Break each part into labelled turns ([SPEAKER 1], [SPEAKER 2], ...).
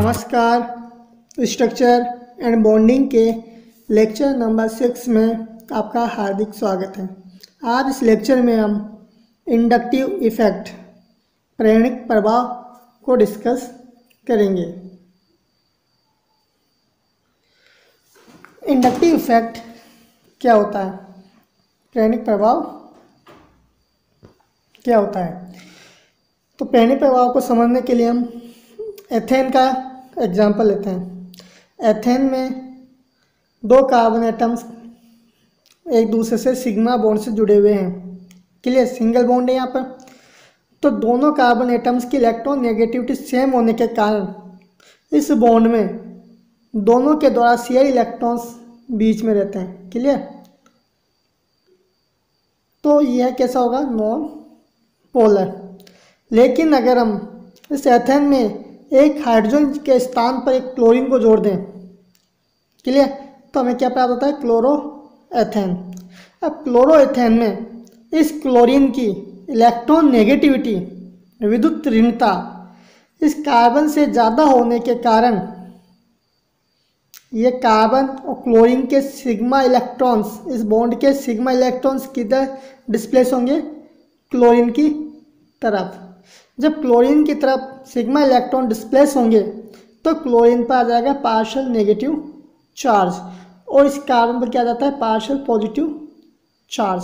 [SPEAKER 1] नमस्कार। Structure and bonding के lecture number 6 में आपका हार्दिक स्वागत है। आज इस लेक्चर में हम इंडक्टिव इफ़ेक्ट प्रेरणिक प्रभाव को डिस्कस करेंगे। इंडक्टिव इफ़ेक्ट क्या होता है, प्रेरणिक प्रभाव क्या होता है। तो प्रेरणिक प्रभाव को समझने के लिए हम एथेन का एग्जाम्पल लेते हैं। एथेन में दो कार्बन एटम्स एक दूसरे से सिग्मा बॉन्ड से जुड़े हुए हैं। क्लियर, सिंगल बॉन्ड है यहाँ पर। तो दोनों कार्बन एटम्स की इलेक्ट्रॉन नेगेटिविटी सेम होने के कारण इस बॉन्ड में दोनों के द्वारा शेयर इलेक्ट्रॉन्स बीच में रहते हैं। क्लियर, तो यह कैसा होगा, नॉन पोलर। लेकिन अगर हम इस एथेन में एक हाइड्रोजन के स्थान पर एक क्लोरीन को जोड़ दें, क्लियर, तो हमें क्या प्राप्त होता है, क्लोरो एथेन। अब क्लोरो एथेन में इस क्लोरीन की इलेक्ट्रॉन नेगेटिविटी, विद्युत ऋणता इस कार्बन से ज़्यादा होने के कारण ये कार्बन और क्लोरीन के सिग्मा इलेक्ट्रॉन्स, इस बॉन्ड के सिग्मा इलेक्ट्रॉन्स किधर डिस्प्लेस होंगे, क्लोरीन की तरफ। जब क्लोरीन की तरफ सिग्मा इलेक्ट्रॉन डिस्प्लेस होंगे तो क्लोरीन पर आ जाएगा पार्शियल नेगेटिव चार्ज और इस कार्बन पर क्या आ जाता है, पार्शियल पॉजिटिव चार्ज।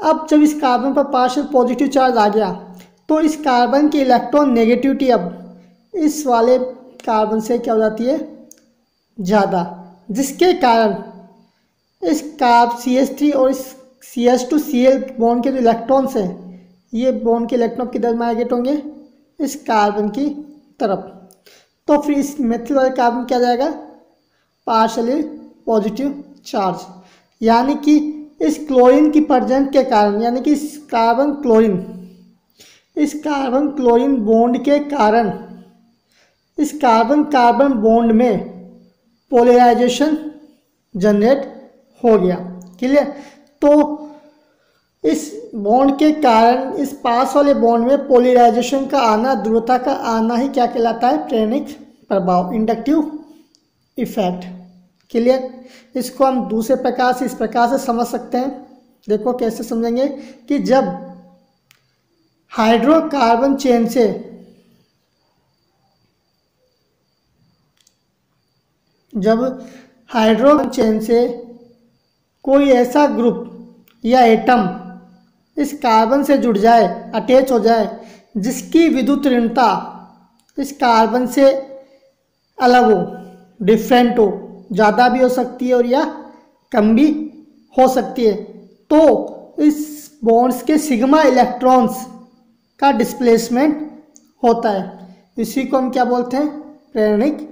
[SPEAKER 1] अब जब इस कार्बन पर पार्शियल पॉजिटिव चार्ज आ गया तो इस कार्बन की इलेक्ट्रॉन नेगेटिविटी अब इस वाले कार्बन से क्या हो जाती है, ज़्यादा, जिसके कारण इस कार्ब CH3 और इस CH2Cl बॉन्ड के जो इलेक्ट्रॉन्स हैं, ये बॉन्ड के इलेक्ट्रॉन किधर माइग्रेट होंगे, इस कार्बन की तरफ। तो फिर इस मेथिल वाले कार्बन क्या जाएगा, पार्शियली पॉजिटिव चार्ज। यानी कि इस क्लोरीन की प्रेजेंट के कारण, यानी कि इस कार्बन क्लोरीन बॉन्ड के कारण इस कार्बन कार्बन बॉन्ड में पोलराइजेशन जनरेट हो गया। क्लियर, तो इस बॉन्ड के कारण इस पास वाले बॉन्ड में पोलराइजेशन का आना, ध्रुवता का आना ही क्या कहलाता है, प्रेरणिक प्रभाव, इंडक्टिव इफेक्ट। क्लियर, इसको हम दूसरे प्रकार से, इस प्रकार से समझ सकते हैं। देखो कैसे समझेंगे कि जब हाइड्रोकार्बन चेन से कोई ऐसा ग्रुप या एटम इस कार्बन से जुड़ जाए, अटैच हो जाए, जिसकी विद्युत ऋणता इस कार्बन से अलग हो, डिफरेंट हो, ज़्यादा भी हो सकती है और या कम भी हो सकती है, तो इस बॉन्ड्स के सिग्मा इलेक्ट्रॉन्स का डिस्प्लेसमेंट होता है। इसी को हम क्या बोलते हैं, प्रेरणिक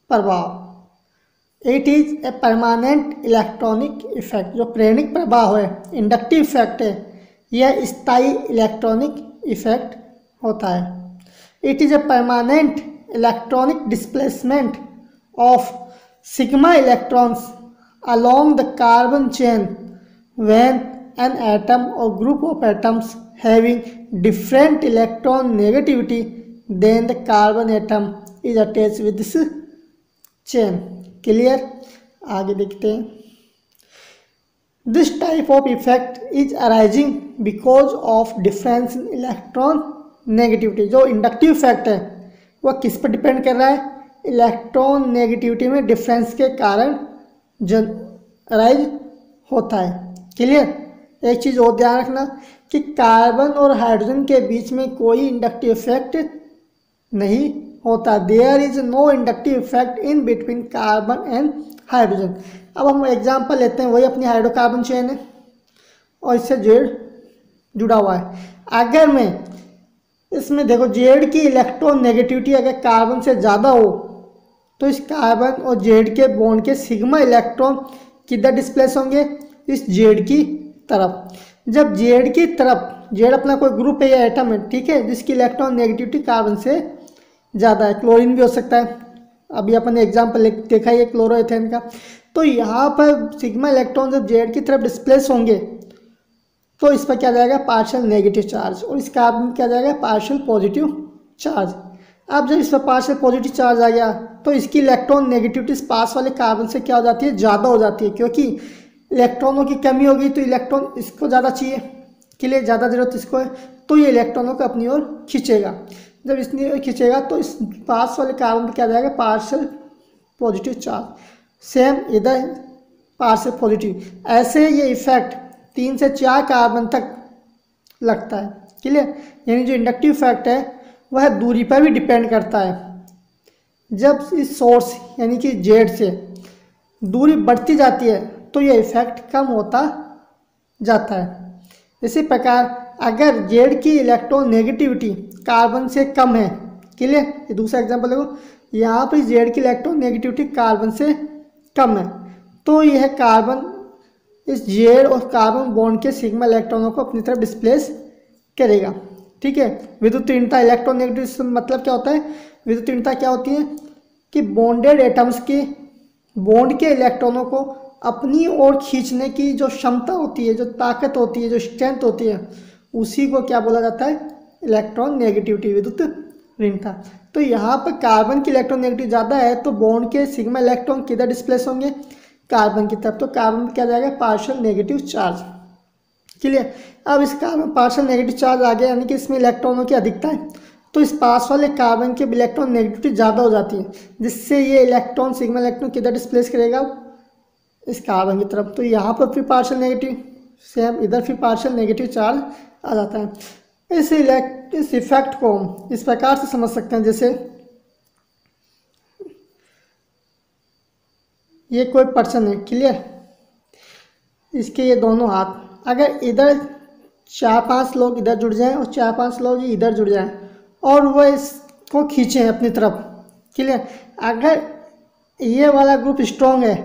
[SPEAKER 1] प्रभाव। It is a permanent electronic effect. जो प्रेरणिक प्रभाव है, इंडक्टिव इफेक्ट है, यह स्थायी इलेक्ट्रॉनिक इफेक्ट होता है। It is a permanent electronic displacement of sigma electrons along the carbon chain when an atom or group of atoms having different electron negativity than the carbon atom is attached with this chain। Clear, आगे देखते हैं। This type of effect is arising because of difference in electron negativity। जो inductive effect है वह किस पर depend कर रहा है, इलेक्ट्रॉन नेगेटिविटी में डिफरेंस के कारण अराइज होता है। क्लियर, एक चीज़ और ध्यान रखना कि कार्बन और हाइड्रोजन के बीच में कोई इंडक्टिव इफेक्ट नहीं होता। There is no inductive effect in between carbon and hydrogen. अब हम एग्जांपल लेते हैं, वही अपनी हाइड्रोकार्बन चेन है और इससे जेड जुड़ा हुआ है। अगर मैं इसमें देखो जेड की इलेक्ट्रॉन नेगेटिविटी अगर कार्बन से ज़्यादा हो तो इस कार्बन और जेड के बॉन्ड के सिग्मा इलेक्ट्रॉन किधर डिस्प्लेस होंगे, इस जेड की तरफ। जब जेड की तरफ, जेड अपना कोई ग्रुप है या एटम है, ठीक है, जिसकी इलेक्ट्रॉन नेगेटिविटी कार्बन से ज़्यादा है, क्लोरीन भी हो सकता है, अभी अपन ने एग्जाम्पल देखा है क्लोरोएथेन का। तो यहाँ पर सिग्मा इलेक्ट्रॉन जब जेड की तरफ डिस्प्लेस होंगे तो इस पर क्या जाएगा, पार्शियल नेगेटिव चार्ज, और इस कार्बन क्या जाएगा, पार्शियल पॉजिटिव चार्ज। अब जब इस पर पार्शियल पॉजिटिव चार्ज आ गया तो इसकी इलेक्ट्रॉन नेगेटिविटी इस पास वाले कार्बन से क्या हो जाती है, ज़्यादा हो जाती है, क्योंकि इलेक्ट्रॉनों की कमी होगी तो इलेक्ट्रॉन इसको ज़्यादा चाहिए, के लिए ज़्यादा ज़रूरत इसको है, तो ये इलेक्ट्रॉनों को अपनी ओर खींचेगा। जब इसने ओर खींचेगा तो इस पास वाले कार्बन पर क्या जाएगा, पार्शियल पॉजिटिव चार्ज। सेम इधर पार्शियल पॉजिटिव। ऐसे ये इफेक्ट 3 से 4 कार्बन तक लगता है। क्लियर? यानी जो इंडक्टिव इफेक्ट है वह दूरी पर भी डिपेंड करता है। जब इस सोर्स यानी कि जेड से दूरी बढ़ती जाती है तो यह इफेक्ट कम होता जाता है। इसी प्रकार अगर जेड की इलेक्ट्रॉन नेगेटिविटी कार्बन से कम है, क्लियर? ये दूसरा एग्जांपल देखो, यहाँ पर जेड की इलेक्ट्रॉन नेगेटिविटी कार्बन से कम है तो यह कार्बन इस जेड और कार्बन बॉन्ड के सिग्मा इलेक्ट्रॉनों को अपनी तरफ डिस्प्लेस करेगा। ठीक है? विद्युत ऋणता इलेक्ट्रॉन नेगेटिव मतलब क्या होता है, विद्युत ऋणता क्या होती है कि बॉन्डेड एटम्स के बॉन्ड के इलेक्ट्रॉनों को अपनी ओर खींचने की जो क्षमता होती है, जो ताकत होती है, जो स्ट्रेंथ होती है, उसी को क्या बोला जाता है, इलेक्ट्रॉन नेगेटिविटी, विद्युत ऋणता। तो यहाँ पर कार्बन की इलेक्ट्रॉन नेगेटिव ज़्यादा है तो बॉन्ड के सिग्मा इलेक्ट्रॉन किधर डिस्प्लेस होंगे, कार्बन की तरफ। तो कार्बन क्या जाएगा, पार्शियल नेगेटिव चार्ज। क्लियर? अब इस कार्बन पार्शियल नेगेटिव चार्ज आ गया यानी कि इसमें इलेक्ट्रॉनों की अधिकता है तो इस पास वाले कार्बन के इलेक्ट्रॉन नेगेटिविटी ज़्यादा हो जाती है, जिससे ये इलेक्ट्रॉन सिग्मा इलेक्ट्रॉन किधर डिस्प्लेस करेगा, इस कार्बन की तरफ। तो यहाँ पर फिर पार्शियल नेगेटिव, सेम इधर फिर पार्शियल नेगेटिव चार्ज आ जाता है। इस इफेक्ट को हम इस प्रकार से समझ सकते हैं, जैसे ये कोई पर्सन है, क्लियर? इसके ये दोनों हाथ, अगर इधर 4-5 लोग इधर जुड़ जाएं और 4-5 लोग इधर जुड़ जाएं और वह इसको खींचें अपनी तरफ, क्लियर? अगर ये वाला ग्रुप स्ट्रॉन्ग है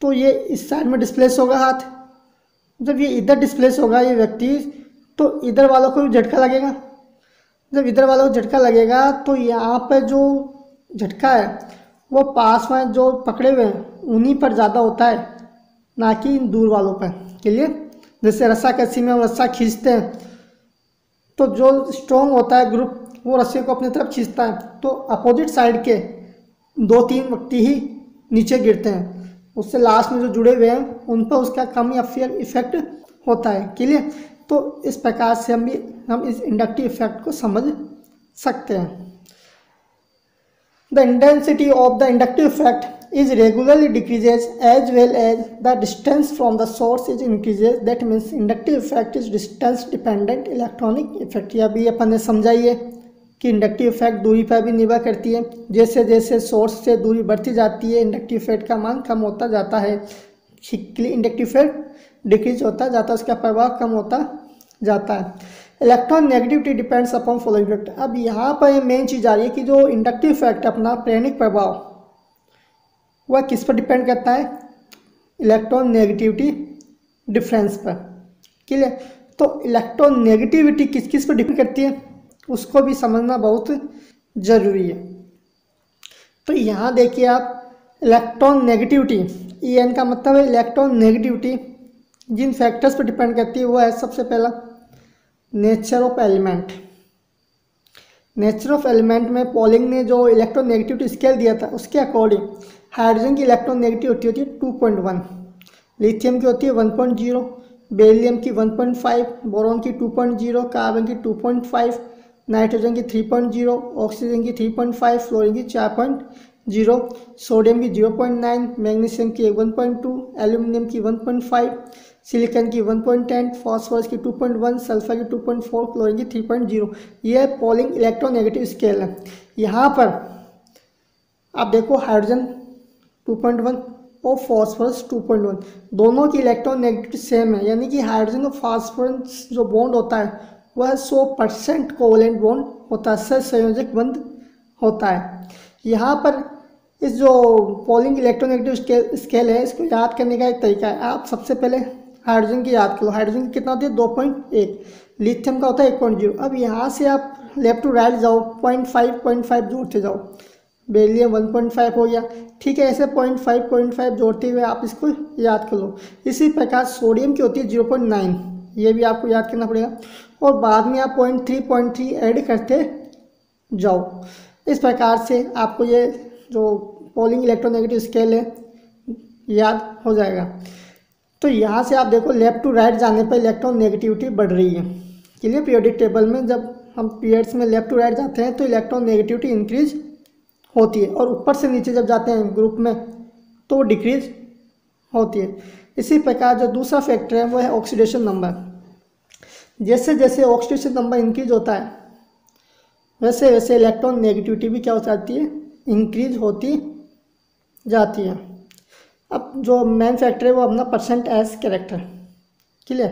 [SPEAKER 1] तो ये इस साइड में डिस्प्लेस होगा हाथ, जब ये इधर डिस्प्लेस होगा ये व्यक्ति तो इधर वालों को भी झटका लगेगा, जब इधर वालों को झटका लगेगा तो यहाँ पर जो झटका है वो पास में जो पकड़े हुए हैं उन्हीं पर ज़्यादा होता है, ना कि इन दूर वालों पर। क्लियर? जैसे रस्सा कस्सी में हम रस्सा खींचते हैं तो जो स्ट्रॉन्ग होता है ग्रुप वो रस्सी को अपनी तरफ खींचता है तो अपोजिट साइड के 2-3 व्यक्ति ही नीचे गिरते हैं, उससे लास्ट में जो जुड़े हुए हैं उन पर उसका कम या फिर इफेक्ट होता है। क्लियर? तो इस प्रकार से हम इस इंडक्टिव इफेक्ट को समझ सकते हैं। The intensity of the inductive effect is regularly decreases as well as the distance from the source is increases, that means inductive effect is distance dependent electronic effect। यह भी अपन ने समझाइए कि इंडक्टिव इफेक्ट दूरी पर भी निर्भर करती है, जैसे जैसे सोर्स से दूरी बढ़ती जाती है इंडक्टिव इफेक्ट का मान कम होता जाता है, इंडक्टिव इफेक्ट डिक्रीज होता जाता है, उसका प्रभाव कम होता जाता है। Electron negativity depends upon following effect. अब यहाँ पर मेन चीज़ आ रही है कि जो इंडक्टिव इफेक्ट अपना प्रेरणिक प्रभाव वह किस पर डिपेंड करता है, इलेक्ट्रॉन नेगेटिविटी डिफरेंस पर। क्लियर? तो इलेक्ट्रॉन नेगेटिविटी किस किस पर डिपेंड करती है उसको भी समझना बहुत ज़रूरी है। तो यहाँ देखिए आप, इलेक्ट्रॉन नेगेटिविटी, EN का मतलब है इलेक्ट्रॉन नेगेटिविटी जिन फैक्टर्स पर डिपेंड करती है वो है सबसे पहला nature of element. Nature of element में पॉलिंग ने जो इलेक्ट्रॉन नेगेटिविटी स्केल दिया था उसके अकॉर्डिंग हाइड्रोजन की इलेक्ट्रॉन नेगेटिविटी होती है 2.1, लिथियम की होती है 1.0, बेरिलियम की 1.5, बोरॉन की 2.0, कार्बन की 2.5, नाइट्रोजन की 3.0, ऑक्सीजन की 3.5, फ्लोरीन की 4.0, सोडियम की 0.9, मैग्नीशियम की 1.2, एल्यूमिनियम की 1.5, सिलिकॉन की 1.10, फॉस्फोरस की 2.1, सल्फर की 2.4, क्लोरीन की 3.0। यह पॉलिंग इलेक्ट्रोनेगेटिव स्केल है। यहाँ पर आप देखो हाइड्रोजन 2.1 और फॉस्फोरस 2.1, दोनों की इलेक्ट्रॉन नेगेटिविटी सेम है, यानी कि हाइड्रोजन और फॉस्फोरस जो बॉन्ड होता है वह 100% कोवलेंट बॉन्ड होता है, सहसंयोजक बंध होता है। यहाँ पर इस जो पॉलिंग इलेक्ट्रोनेगेटिव स्केल है इसको याद करने का एक तरीका है, आप सबसे पहले हाइड्रोजन की याद करो। हाइड्रोजन की कितना होती है 2.1, लिथियम का होता है 1.0। अब यहाँ से आप लेफ्ट टू राइट जाओ, 0.5 जोड़ते जाओ, बेरिलियम 1.5 हो गया, ठीक है। ऐसे 0.5 जोड़ते हुए आप इसको याद कर लो। इसी प्रकार सोडियम की होती है 0.9, ये भी आपको याद करना पड़ेगा। और बाद में आप 0.3 ऐड करते जाओ। इस प्रकार से आपको ये जो पॉलिंग इलेक्ट्रोनेगेटिव स्केल है याद हो जाएगा। तो यहाँ से आप देखो लेफ्ट टू राइट जाने पर इलेक्ट्रॉन नेगेटिविटी बढ़ रही है। क्लियर, पीरियोडिक टेबल में जब हम पीरियड्स में लेफ्ट टू राइट जाते हैं तो इलेक्ट्रॉन नेगेटिविटी इंक्रीज होती है, और ऊपर से नीचे जब जाते हैं ग्रुप में तो डिक्रीज होती है। इसी प्रकार जो दूसरा फैक्टर है वो है ऑक्सीडेशन नंबर। जैसे जैसे ऑक्सीडेशन नंबर इंक्रीज होता है वैसे वैसे इलेक्ट्रॉन नेगेटिविटी भी क्या हो जाती है, इंक्रीज होती जाती है। अब जो मेन फैक्टर है वो अपना percentage character. Clear,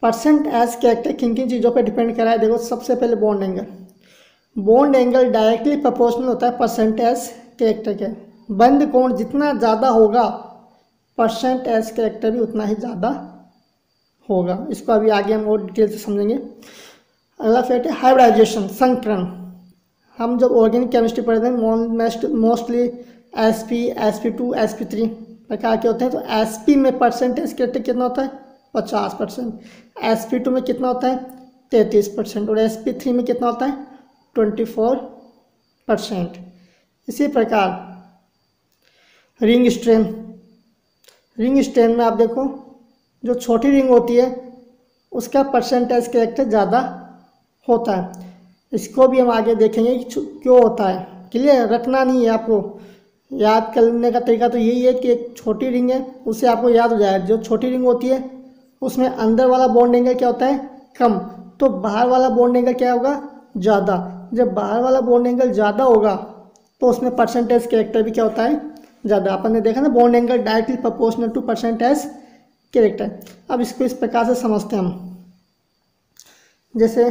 [SPEAKER 1] percentage character किन किन चीज़ों पे डिपेंड करा है देखो। सबसे पहले bond angle. Bond angle directly proportional होता है परसेंट एज कैरेक्टर के। बंद कोण जितना ज़्यादा होगा परसेंट एज कैरेक्टर भी उतना ही ज़्यादा होगा। इसको अभी आगे हम और डिटेल से समझेंगे। अगला फैक्टर है हाइब्रिडाइजेशन, संकरण। हम जब ऑर्गेनिक केमिस्ट्री पढ़ते हैं मोस्टली sp, sp2, sp3 प्रकार के होते हैं। तो sp में परसेंटेज कैरेक्टर कितना होता है 50%, sp2 में कितना होता है 33% और sp3 में कितना होता है 24%। इसी प्रकार रिंग स्ट्रेन। रिंग स्ट्रेन में आप देखो जो छोटी रिंग होती है उसका परसेंटेज कैरेक्टर ज़्यादा होता है। इसको भी हम आगे देखेंगे कि क्यों होता है। क्लियर, रटना नहीं है, आपको याद करने का तरीका तो यही है कि एक छोटी रिंग है उससे आपको याद हो जाए। जो छोटी रिंग होती है उसमें अंदर वाला बॉन्ड एंगल क्या होता है कम, तो बाहर वाला बॉन्ड एंगल क्या होगा ज़्यादा। जब बाहर वाला बॉन्ड एंगल ज़्यादा होगा तो उसमें परसेंटेज कैरेक्टर भी क्या होता है ज़्यादा। अपन ने देखा ना, bond angle directly proportional to percentage character. अब इसको इस प्रकार से समझते हैं हम। जैसे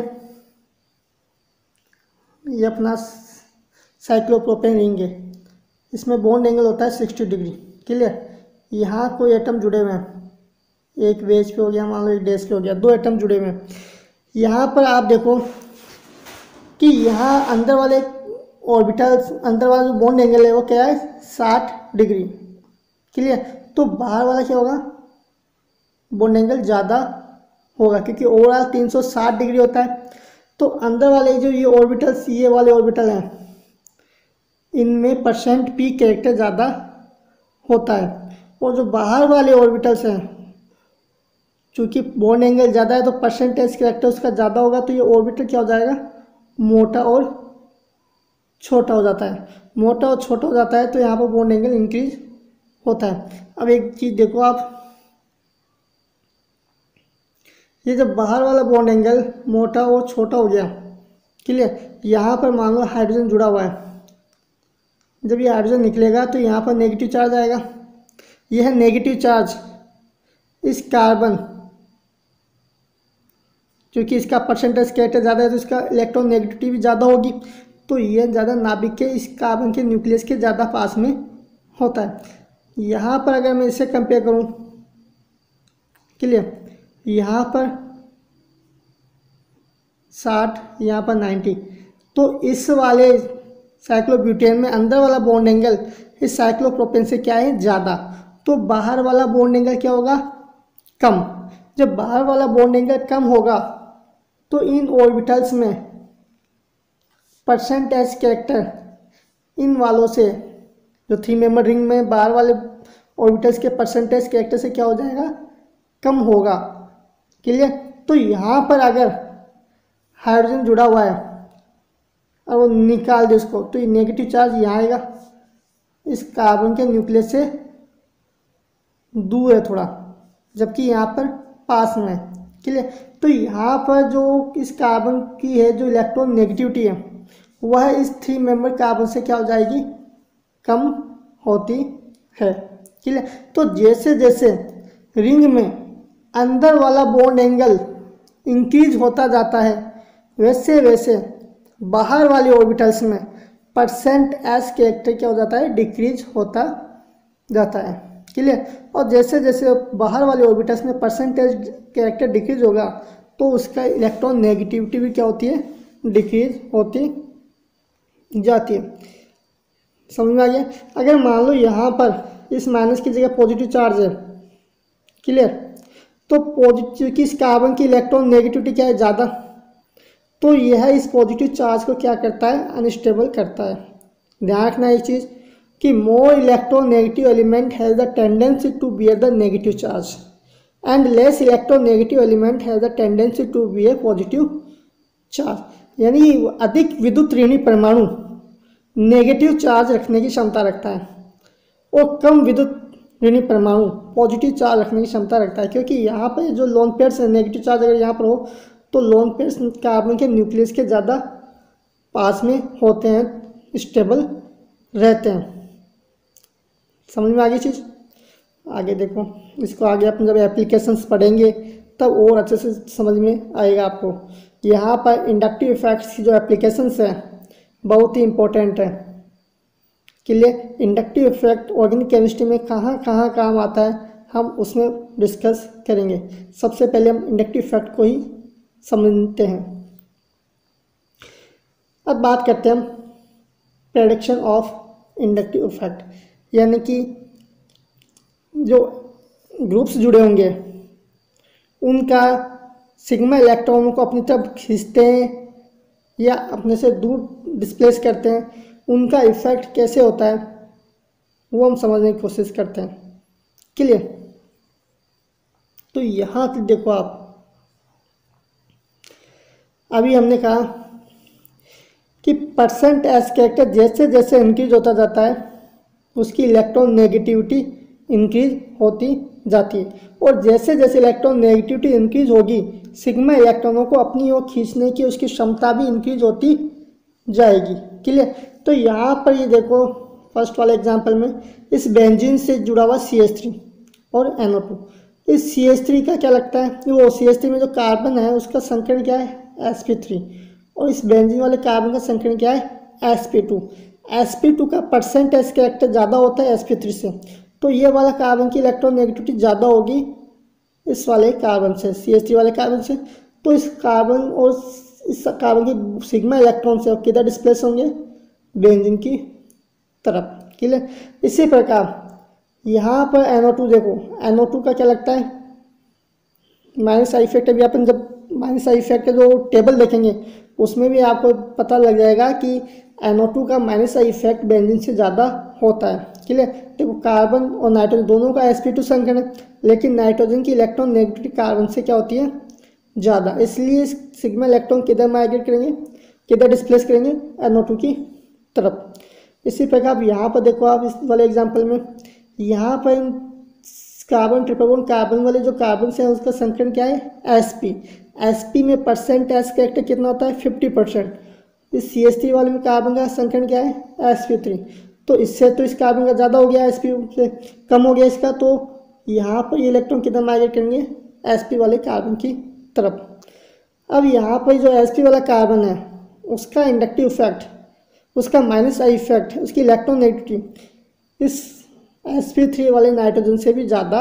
[SPEAKER 1] ये अपना साइक्लोप्रोपेन रिंग है, इसमें बॉन्ड एंगल होता है 60 डिग्री। क्लियर, यहाँ कोई एटम जुड़े हुए हैं, एक वेज पे हो गया, मान लो एक डैश पे हो गया, 2 एटम जुड़े हुए हैं। यहाँ पर आप देखो कि यहाँ अंदर वाले ऑर्बिटल, अंदर वाला जो बॉन्ड एंगल है वो क्या है 60 डिग्री। क्लियर, तो बाहर वाला क्या होगा बॉन्ड एंगल ज़्यादा होगा क्योंकि ओवरऑल 360 डिग्री होता है। तो अंदर वाले जो ये ऑर्बिटल्स, ये वाले ऑर्बिटल हैं, इनमें परसेंट पी कैरेक्टर ज़्यादा होता है। और जो बाहर वाले ऑर्बिटल्स हैं, चूँकि बॉन्ड एंगल ज़्यादा है तो परसेंटेज कैरेक्टर उसका ज़्यादा होगा, तो ये ऑर्बिटल क्या हो जाएगा मोटा और छोटा हो जाता है। मोटा और छोटा हो जाता है तो यहाँ पर बॉन्ड एंगल इंक्रीज होता है। अब एक चीज़ देखो आप, ये जब बाहर वाला बॉन्ड एंगल मोटा और छोटा हो गया, क्लियर, यहाँ पर मान लो हाइड्रोजन जुड़ा हुआ है, जब ये हाइड्रोजन निकलेगा तो यहाँ पर नेगेटिव चार्ज आएगा। यह है नेगेटिव चार्ज इस कार्बन, क्योंकि इसका परसेंटेज कैरेक्टर ज़्यादा है तो इसका इलेक्ट्रॉन नेगेटिविटी भी ज़्यादा होगी, तो यह ज़्यादा नाभिक के इस कार्बन के न्यूक्लियस के ज़्यादा पास में होता है। यहाँ पर अगर मैं इसे कंपेयर करूँ, क्लियर, यहाँ पर 60, यहाँ पर 90, तो इस वाले साइक्लोब्यूटेन में अंदर वाला बॉन्ड एंगल इस साइक्लोप्रोपेन से क्या है ज़्यादा, तो बाहर वाला बॉन्ड एंगल क्या होगा कम। जब बाहर वाला बॉन्ड एंगल कम होगा तो इन ऑर्बिटल्स में परसेंटेज कैरेक्टर इन वालों से, जो 3 मेंबर रिंग में बाहर वाले ऑर्बिटल्स के परसेंटेज कैरेक्टर से क्या हो जाएगा कम होगा। क्लियर, तो यहाँ पर अगर हाइड्रोजन जुड़ा हुआ है और वो निकाल दे उसको, तो ये नेगेटिव चार्ज यहाँ आएगा, इस कार्बन के न्यूक्लियस से दूर है थोड़ा, जबकि यहाँ पर पास में है। क्लियर, तो यहाँ पर जो इस कार्बन की है जो इलेक्ट्रॉन नेगेटिविटी है वह इस 3 मेंबर कार्बन से क्या हो जाएगी कम होती है। क्लियर, तो जैसे जैसे रिंग में अंदर वाला बॉन्ड एंगल इंक्रीज होता जाता है वैसे वैसे बाहर वाले ऑर्बिटल्स में परसेंट एज कैरेक्टर क्या हो जाता है डिक्रीज होता जाता है। क्लियर, और जैसे जैसे बाहर वाले ऑर्बिटल्स में परसेंटेज कैरेक्टर डिक्रीज होगा तो उसका इलेक्ट्रॉन नेगेटिविटी भी क्या होती है डिक्रीज होती जाती है। समझ में आ गया। अगर मान लो यहाँ पर इस माइनस की जगह पॉजिटिव चार्ज है, क्लियर, तो पॉजिटिव की इस कार्बन की इलेक्ट्रॉन नेगेटिविटी क्या है ज़्यादा, तो यह इस पॉजिटिव चार्ज को क्या करता है, अनस्टेबल करता है। ध्यान रखना एक चीज़ कि more electronegative element has the tendency to bear the negative charge and less electronegative element has the tendency to bear positive charge. यानी अधिक विद्युत ऋणी परमाणु नेगेटिव चार्ज रखने की क्षमता रखता है और कम विद्युत ऋणी परमाणु पॉजिटिव चार्ज रखने की क्षमता रखता है, क्योंकि यहाँ पर जो लोन पेयर्स है, नेगेटिव चार्ज अगर यहाँ पर हो तो लोन पेयर्स कार्बन के न्यूक्लियस के ज़्यादा पास में होते हैं, स्टेबल रहते हैं। समझ में आ गई चीज़? आगे देखो, इसको आगे अपन जब एप्लीकेशंस पढ़ेंगे तब और अच्छे से समझ में आएगा आपको। यहाँ पर इंडक्टिव इफेक्ट्स की जो एप्लीकेशंस हैं बहुत ही इम्पोर्टेंट है। Clear? Inductive effect organic chemistry में कहाँ कहाँ काम आता है हम उसमें डिस्कस करेंगे। सबसे पहले हम इंडक्टिव इफेक्ट को ही समझते हैं। अब बात करते हैं हम प्रेडिक्शन ऑफ इंडक्टिव इफेक्ट, यानी कि जो ग्रुप्स जुड़े होंगे उनका सिग्मा इलेक्ट्रॉनों को अपनी तरफ खींचते हैं या अपने से दूर डिस्प्लेस करते हैं, उनका इफेक्ट कैसे होता है वो हम समझने की कोशिश करते हैं। क्लियर? तो यहाँ तक देखो आप, अभी हमने कहा कि परसेंट एस कैरेक्टर जैसे जैसे इंक्रीज होता जाता है उसकी इलेक्ट्रॉन नेगेटिविटी इंक्रीज होती जाती है, और जैसे जैसे इलेक्ट्रॉन नेगेटिविटी इंक्रीज होगी सिग्मा इलेक्ट्रॉनों को अपनी ओर खींचने की उसकी क्षमता भी इंक्रीज होती जाएगी। क्लियर? तो यहाँ पर ये देखो फर्स्ट वाले एग्जांपल में इस बेंजीन से जुड़ा हुआ CH3 और NO2। इस CH3 का क्या लगता है, वो CH3 में जो कार्बन है उसका संकरण क्या है, sp3, और इस बेंजीन वाले कार्बन का संकरण क्या है, sp2। sp2 का परसेंट एस कैरेक्टर ज़्यादा होता है sp3 से, तो ये वाला कार्बन की इलेक्ट्रॉन नेगेटिविटी ज़्यादा होगी इस वाले कार्बन से, CH3 वाले कार्बन से। तो इस कार्बन और इस कार्बन की सिग्मा इलेक्ट्रॉन से किधर डिस्प्लेस होंगे, बेंजीन की तरफ। क्लियर? इसी प्रकार यहाँ पर NO2 देखो, NO2 का क्या लगता है, माइनस आई इफेक्ट। अभी अपन जब माइनस आई इफेक्ट का जो टेबल देखेंगे उसमें भी आपको पता लग जाएगा कि NO2 का माइनस आई इफेक्ट बेंजीन से ज़्यादा होता है। क्लियर? देखो कार्बन और नाइट्रोजन दोनों का sp2 संकरण है, लेकिन नाइट्रोजन की इलेक्ट्रॉन नेगेटिविटी कार्बन से क्या होती है, ज़्यादा, इसलिए सिग्मा इलेक्ट्रॉन किधर माइग्रेट करेंगे, किधर डिस्प्लेस करेंगे, NO2 की तरफ। इसी प्रकार यहाँ पर देखो आप इस वाले एग्जाम्पल में, यहाँ पर कार्बन ट्रिपल बॉन्ड कार्बन वाले जो कार्बन से है उसका संकरण क्या है, sp में परसेंट एस कैरेक्टर कितना होता है, 50%। इस CH3 वाले में कार्बन का संकरण क्या है, sp3, तो इससे तो इस कार्बन का ज़्यादा हो गया, sp से कम हो गया इसका, तो यहाँ पर ये इलेक्ट्रॉन कितना माइग्रेट करेंगे, sp वाले कार्बन की तरफ। अब यहाँ पर जो sp वाला कार्बन है उसका इंडक्टिव इफेक्ट, उसका माइनस आई इफेक्ट, उसकी इलेक्ट्रॉन नेगेटिविटी इस sp3 वाले नाइट्रोजन से भी ज़्यादा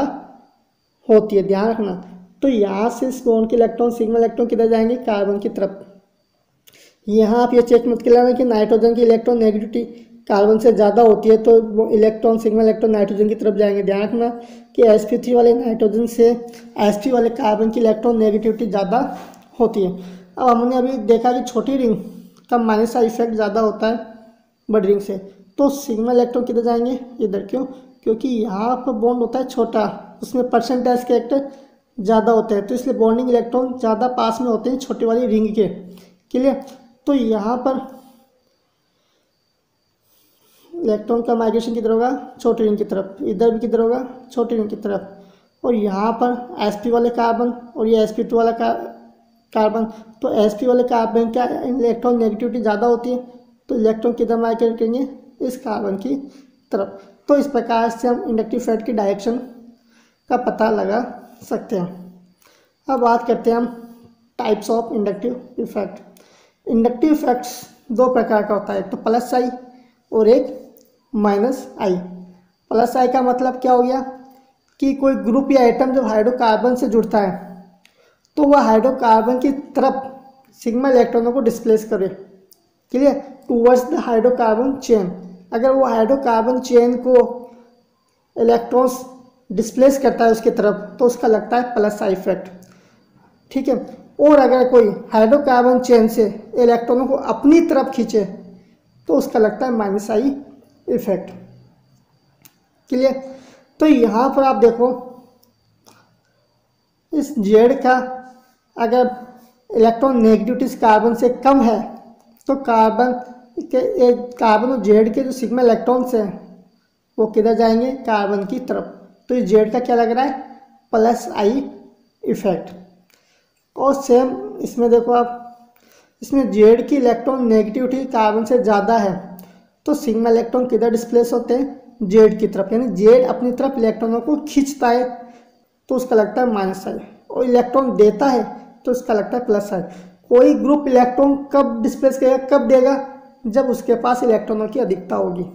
[SPEAKER 1] होती है, ध्यान रखना। तो यहाँ से इस बॉन्ड के इलेक्ट्रॉन सिग्मा इलेक्ट्रॉन किधर जाएंगे, कार्बन की तरफ। यहाँ आप ये चेक मत कर लेना कि नाइट्रोजन की इलेक्ट्रॉन नेगेटिविटी कार्बन से ज़्यादा होती है तो वो इलेक्ट्रॉन सिग्मा इलेक्ट्रॉन नाइट्रोजन की तरफ जाएंगे। ध्यान रखना कि sp3 वाले नाइट्रोजन से sp वाले कार्बन की इलेक्ट्रॉन नेगेटिविटी ज़्यादा होती है। अब हमने अभी देखा कि छोटी रिंग का माइनस आई इफेक्ट ज़्यादा होता है बड़ी रिंग से, तो सिग्मा इलेक्ट्रॉन किधर जाएंगे, इधर। क्यों? क्योंकि यहाँ पर बॉन्ड होता है छोटा, उसमें परसेंट एस कैरेक्टर ज़्यादा होते हैं, तो इसलिए बॉन्डिंग इलेक्ट्रॉन ज़्यादा पास में होते हैं छोटी वाली रिंग के। क्लियर? तो यहाँ पर इलेक्ट्रॉन का माइग्रेशन किधर होगा, छोटी रिंग की तरफ, इधर भी किधर होगा, छोटी रिंग की तरफ। और यहाँ पर sp वाले कार्बन और ये sp2 वाला कार्बन, तो sp वाले कार्बन का इलेक्ट्रॉन नेगेटिविटी ज़्यादा होती है, तो इलेक्ट्रॉन किधर माइग्रेट करेंगे, इस कार्बन की तरफ। तो इस प्रकार से हम इंडक्टिव इफेक्ट की डायरेक्शन का पता लगा सकते हैं। अब बात करते हैं हम types of inductive effect. Inductive effects दो प्रकार का होता है, एक तो प्लस आई और एक माइनस आई। प्लस आई का मतलब क्या हो गया कि कोई ग्रुप या एटम जब हाइड्रोकार्बन से जुड़ता है तो वह हाइड्रोकार्बन की तरफ सिग्मा इलेक्ट्रॉनों को डिस्प्लेस करे। Clear? Towards the hydrocarbon chain. अगर वो हाइड्रोकार्बन चेन को इलेक्ट्रॉन्स डिस्प्लेस करता है उसकी तरफ तो उसका लगता है प्लस आई इफेक्ट। ठीक है? और अगर कोई हाइड्रोकार्बन चेन से इलेक्ट्रॉनों को अपनी तरफ खींचे तो उसका लगता है माइनस आई इफेक्ट। क्लियर। तो यहाँ पर आप देखो इस जेड का अगर इलेक्ट्रॉन नेगेटिविटी इस कार्बन से कम है तो कार्बन और जेड के जो सिग्मा इलेक्ट्रॉन्स हैं वो किधर जाएंगे, कार्बन की तरफ। तो इस जेड का क्या लग रहा है, प्लस आई इफेक्ट। और सेम इसमें देखो आप, इसमें जेड की इलेक्ट्रॉन नेगेटिविटी कार्बन से ज़्यादा है तो सिग्मा इलेक्ट्रॉन किधर डिस्प्लेस होते हैं, जेड की तरफ। यानी जेड अपनी तरफ इलेक्ट्रॉनों को खींचता है तो उसका लगता है माइनस आई, और इलेक्ट्रॉन देता है तो उसका लगता है प्लस आई। कोई ग्रुप इलेक्ट्रॉन कब डिस्प्लेस करेगा, कब देगा, जब उसके पास इलेक्ट्रॉनों की अधिकता होगी।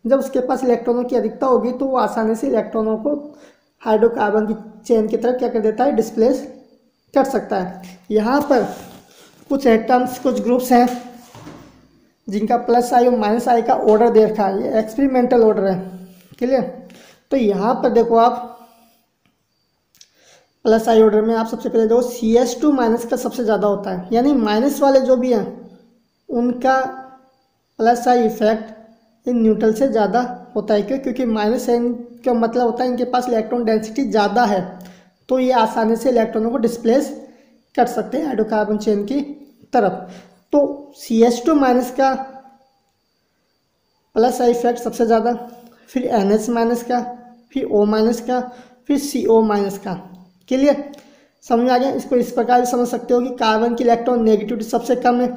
[SPEAKER 1] जब उसके पास इलेक्ट्रॉनों की अधिकता होगी तो वो आसानी से इलेक्ट्रॉनों को हाइड्रोकार्बन की चेन की तरफ क्या कर देता है, डिस्प्लेस कर सकता है। यहाँ पर कुछ एटम्स, कुछ ग्रुप्स हैं जिनका प्लस आई और माइनस आई का ऑर्डर दे रखा है, ये एक्सपेरिमेंटल ऑर्डर है। क्लियर। तो यहाँ पर देखो आप प्लस आई ऑर्डर में आप सबसे पहले देखो CH2 माइनस का सबसे ज़्यादा होता है, यानी माइनस वाले जो भी हैं उनका plus I effect in neutral से ज़्यादा होता है। क्यों? क्योंकि माइनस एन का मतलब होता है इनके पास इलेक्ट्रॉन डेंसिटी ज़्यादा है तो ये आसानी से इलेक्ट्रॉनों को डिस्प्लेस कर सकते हैं हाइड्रोकार्बन चेन की तरफ। तो CH2 माइनस का प्लस आई इफेक्ट सबसे ज़्यादा, फिर NH माइनस का, फिर O माइनस का, फिर CO माइनस का। क्लियर, समझ आ गया। इसको इस प्रकार भी समझ सकते हो कि कार्बन की इलेक्ट्रॉन नेगेटिविटी सबसे कम है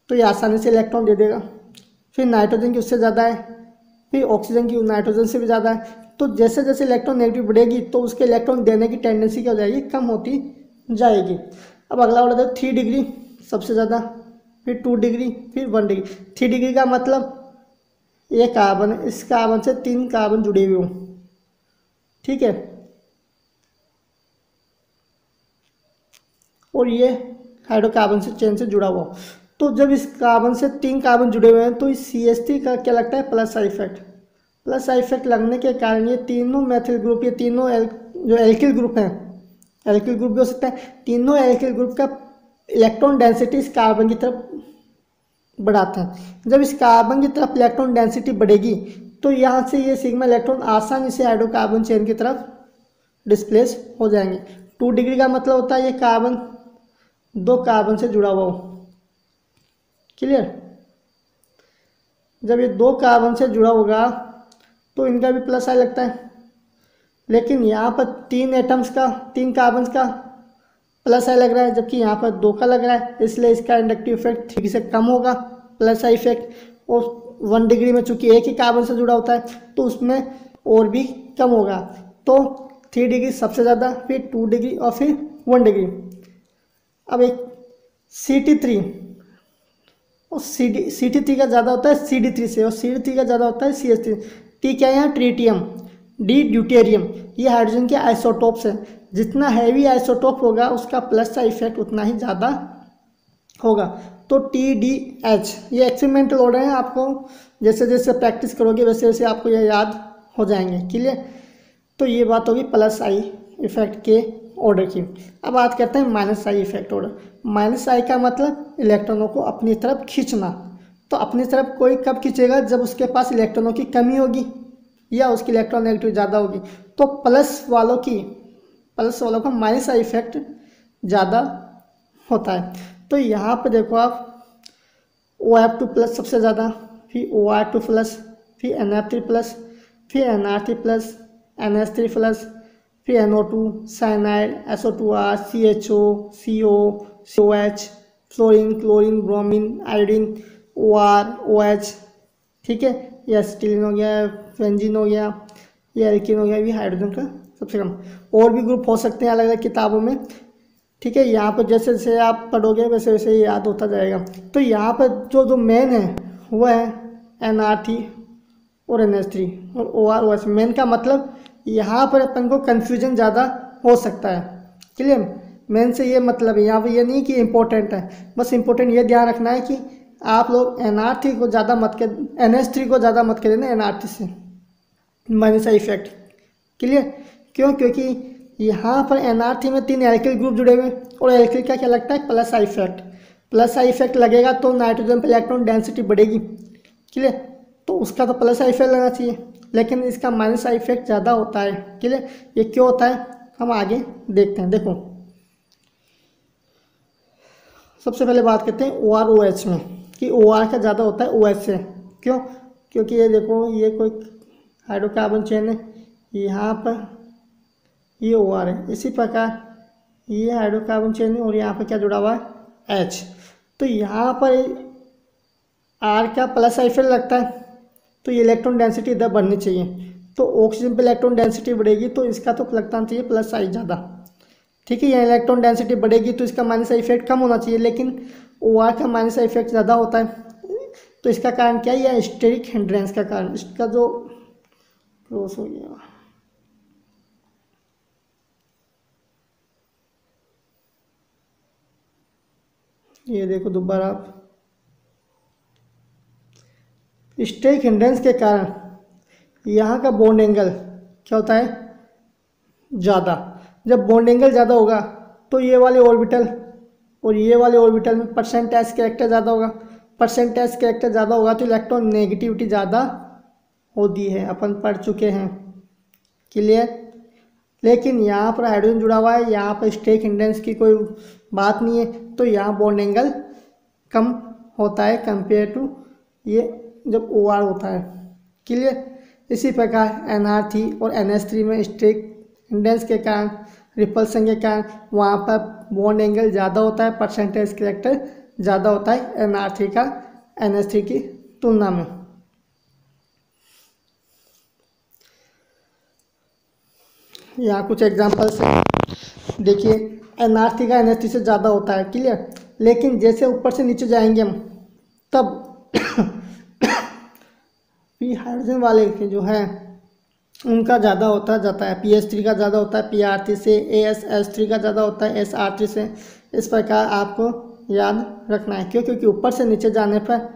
[SPEAKER 1] तो ये आसानी से इलेक्ट्रॉन दे देगा, फिर नाइट्रोजन की उससे ज़्यादा है, फिर ऑक्सीजन की नाइट्रोजन से भी ज़्यादा है। तो जैसे जैसे इलेक्ट्रॉन नेगेटिव बढ़ेगी तो उसके इलेक्ट्रॉन देने की टेंडेंसी क्या हो जाएगी, कम होती जाएगी। अब अगला ऑर्डर है 3 डिग्री सबसे ज़्यादा, फिर 2 डिग्री, फिर 1 डिग्री। 3 डिग्री का मतलब ये कार्बन है, इस कार्बन से 3 कार्बन जुड़े हुए हों, ठीक है, और ये हाइड्रोकार्बन से चेन से जुड़ा हुआ। तो जब इस कार्बन से 3 कार्बन जुड़े हुए हैं तो इस CH3 का क्या लगता है, plus I effect. Plus I effect लगने के कारण ये तीनों मैथिल ग्रुप, ये तीनों जो एल्किल ग्रुप हैं, एल्किल ग्रुप भी हो सकता है, तीनों एल्किल ग्रुप का इलेक्ट्रॉन डेंसिटी इस कार्बन की तरफ बढ़ाते हैं। जब इस कार्बन की तरफ इलेक्ट्रॉन डेंसिटी बढ़ेगी तो यहाँ से ये सिग्मा इलेक्ट्रॉन आसानी से हाइड्रोकार्बन चेन की तरफ डिस्प्लेस हो जाएंगे। 2 डिग्री का मतलब होता है ये कार्बन 2 कार्बन से जुड़ा हुआ हो। क्लियर। जब ये 2 कार्बन से जुड़ा होगा तो इनका भी प्लस आई लगता है, लेकिन यहाँ पर 3 एटम्स का, 3 कार्बन का प्लस आई लग रहा है, जबकि यहाँ पर 2 का लग रहा है, इसलिए इसका इंडक्टिव इफेक्ट 3 से कम होगा प्लस आई इफेक्ट। और 1 डिग्री में चूंकि एक ही कार्बन से जुड़ा होता है तो उसमें और भी कम होगा। तो 3 डिग्री सबसे ज़्यादा, फिर 2 डिग्री और फिर 1 डिग्री। अब एक CT3 और CT3 का ज़्यादा होता है CD3 से, और CD3 का ज़्यादा होता है CH3। टी क्या है यहाँ, ट्रीटियम, डी ड्यूटेरियम, ये हाइड्रोजन के आइसोटोप्स हैं। जितना हैवी आइसोटोप होगा उसका प्लस का इफेक्ट उतना ही ज़्यादा होगा। तो TDH ये एक्सपेरिमेंटल ऑर्डर है, आपको जैसे जैसे प्रैक्टिस करोगे वैसे वैसे आपको ये याद हो जाएंगे। क्लियर। तो ये बात होगी प्लस आई इफेक्ट के ऑर्डर की। अब बात करते हैं minus I effect order. Minus I का मतलब इलेक्ट्रॉनों को अपनी तरफ खींचना। तो अपनी तरफ कोई कब खींचेगा, जब उसके पास इलेक्ट्रॉनों की कमी होगी या उसकी इलेक्ट्रॉन नेगेटिव ज़्यादा होगी। तो प्लस वालों का माइनस आई इफेक्ट ज़्यादा होता है। तो यहाँ पर देखो आप OF2 प्लस सबसे ज़्यादा, फिर OR2 प्लस, फिर NF3 प्लस, फिर NR3 प्लस, NH3 प्लस, फिर NO2, cyanide, SO2R, CHO, CO, COH, fluorine, chlorine, bromine, iodine, OR, OH, ठीक है, ये एसिटिलीन हो गया, बेंजीन हो गया, ये एल्कीन हो गया, ये हाइड्रोजन का सबसे कम। और भी ग्रुप हो सकते हैं अलग अलग किताबों में, ठीक है। यहाँ पर जैसे जैसे आप पढ़ोगे वैसे वैसे ये याद होता जाएगा। तो यहाँ पर जो मेन है वो है NR3 और NH3 और OR, OH। मेन का मतलब यहाँ पर अपन को कन्फ्यूजन ज़्यादा हो सकता है। क्लियर। मेन से ये मतलब है, यहाँ पर ये नहीं कि इम्पोर्टेंट है, बस इम्पोर्टेंट ये ध्यान रखना है कि आप लोग NR3 को ज़्यादा मत कर, NH3 को ज़्यादा मत कर देना NR3 से, माइनस आई इफेक्ट। क्लियर। क्यों? क्योंकि यहाँ पर NR3 में 3 एल्किल ग्रुप जुड़े हुए और एल्किल का क्या लगता है plus I effect. Plus I effect लगेगा तो नाइट्रोजन पर इलेक्ट्रॉन डेंसिटी बढ़ेगी, क्लियर। तो उसका तो प्लस आई इफेक्ट लगना चाहिए, लेकिन इसका माइनस आई इफेक्ट ज़्यादा होता है, क्लियर। ये क्यों होता है हम आगे देखते हैं। देखो सबसे पहले बात करते हैं OR OH में कि OR का ज़्यादा होता है OH से। क्यों? क्योंकि ये देखो ये कोई हाइड्रोकार्बन चेन है, यहाँ पर ये OR है, इसी प्रकार ये हाइड्रोकार्बन चेन है और यहाँ पर क्या जुड़ा हुआ है H। तो यहाँ पर R का प्लस आई इफेक्ट लगता है तो ये इलेक्ट्रॉन डेंसिटी इधर बढ़नी चाहिए, तो ऑक्सीजन पे इलेक्ट्रॉन डेंसिटी बढ़ेगी तो इसका तो लगना चाहिए प्लस आई ज़्यादा, ठीक है। यहाँ इलेक्ट्रॉन डेंसिटी बढ़ेगी तो इसका माइनस आई इफेक्ट कम होना चाहिए, लेकिन OR का माइनस आई इफेक्ट ज़्यादा होता है। तो इसका कारण क्या है, यह स्टेरिक हिंड्रेंस का कारण, इसका जो क्रॉस हो गया, ये देखो दोबारा आप, स्टेरिक हिंड्रेंस के कारण यहाँ का बॉन्ड एंगल क्या होता है ज़्यादा। जब बॉन्ड एंगल ज़्यादा होगा तो ये वाले ऑर्बिटल और ये वाले ऑर्बिटल में परसेंटेज कैरेक्टर ज़्यादा होगा। परसेंटेज कैरेक्टर ज़्यादा होगा तो इलेक्ट्रॉन नेगेटिविटी ज़्यादा होती है, अपन पढ़ चुके हैं, क्लियर। लेकिन यहाँ पर हाइड्रोजन जुड़ा हुआ है, यहाँ पर स्टेरिक हिंड्रेंस की कोई बात नहीं है, तो यहाँ बॉन्ड एंगल कम होता है कंपेयर टू ये जब OR होता है, क्लियर। इसी प्रकार NR3 और NH3 में स्टेरिक हिंड्रेंस के कारण, रिपल्सन के कारण वहाँ पर बॉन्ड एंगल ज़्यादा होता है, परसेंटेज कैरेक्टर ज़्यादा होता है NR3 का NH3 की तुलना में। यहाँ कुछ एग्जांपल्स देखिए, NR3 का NH3 से ज़्यादा होता है, क्लियर। लेकिन जैसे ऊपर से नीचे जाएंगे हम तब पी हाइड्रोजन वाले के जो है उनका ज़्यादा होता जाता है, PH3 का ज़्यादा होता है PR3 से, ASH3 का ज़्यादा होता है SR3 से। इस प्रकार आपको याद रखना है, क्यों? क्योंकि ऊपर से नीचे जाने पर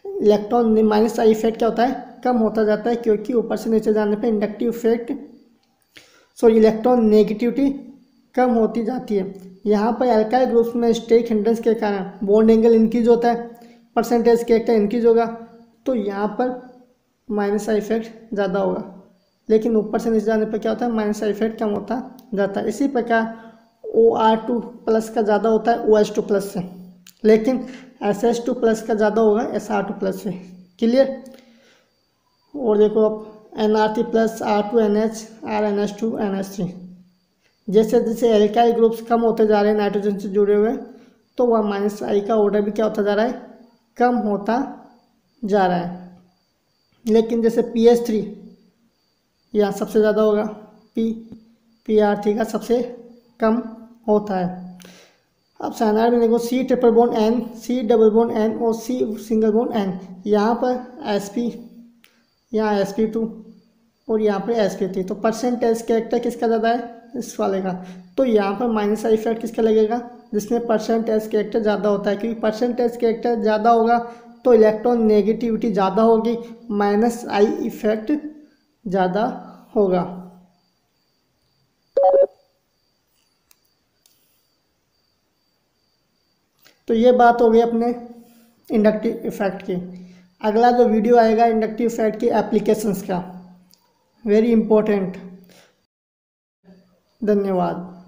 [SPEAKER 1] इलेक्ट्रॉन माइनस आई इफेक्ट क्या होता है कम होता जाता है, क्योंकि ऊपर से नीचे जाने पर इंडक्टिव इफेक्ट इलेक्ट्रॉन नेगेटिविटी कम होती जाती है। यहाँ पर एल्काइल ग्रुप्स में स्टेरिक हिंड्रेंस के कारण बॉन्ड एंगल इंक्रीज होता है, परसेंटेज कैरेक्टर इंक्रीज होगा, तो यहाँ पर माइनस आई इफेक्ट ज़्यादा होगा। लेकिन ऊपर से नीचे जाने पर क्या होता है माइनस आई इफेक्ट कम होता जाता है। इसी प्रकार OR2 प्लस का ज़्यादा होता है OH2 प्लस से, लेकिन SH2 प्लस का ज़्यादा होगा SR2 प्लस से, क्लियर। और देखो अब NR3 plus R2NH RNH2 NH3, जैसे जैसे एल्काइल ग्रुप्स कम होते जा रहे हैं नाइट्रोजन से जुड़े हुए, तो वह माइनस आई का ऑर्डर भी क्या होता जा रहा है कम होता जा रहा है। लेकिन जैसे PH3 यहाँ सबसे ज़्यादा होगा, PR3 का सबसे कम होता है। अब साइनाइड में देखो C triple bond N, C double bond N और C सिंगल बॉन्ड N। यहाँ पर SP, यहाँ sp2 और यहाँ पर sp3, तो परसेंटेज कैरेक्टर किसका ज़्यादा है इस वाले का, तो यहाँ पर माइनस आई इफेक्ट किसका लगेगा जिसमें परसेंटेज कैरेक्टर ज़्यादा होता है, क्योंकि परसेंटेज कैरेक्टर ज़्यादा होगा तो इलेक्ट्रॉन नेगेटिविटी ज़्यादा होगी, माइनस आई इफेक्ट ज़्यादा होगा। तो ये बात हो गई अपने इंडक्टिव इफेक्ट की। अगला जो वीडियो आएगा इंडक्टिव इफेक्ट की एप्लीकेशंस का, वेरी इंपॉर्टेंट। धन्यवाद।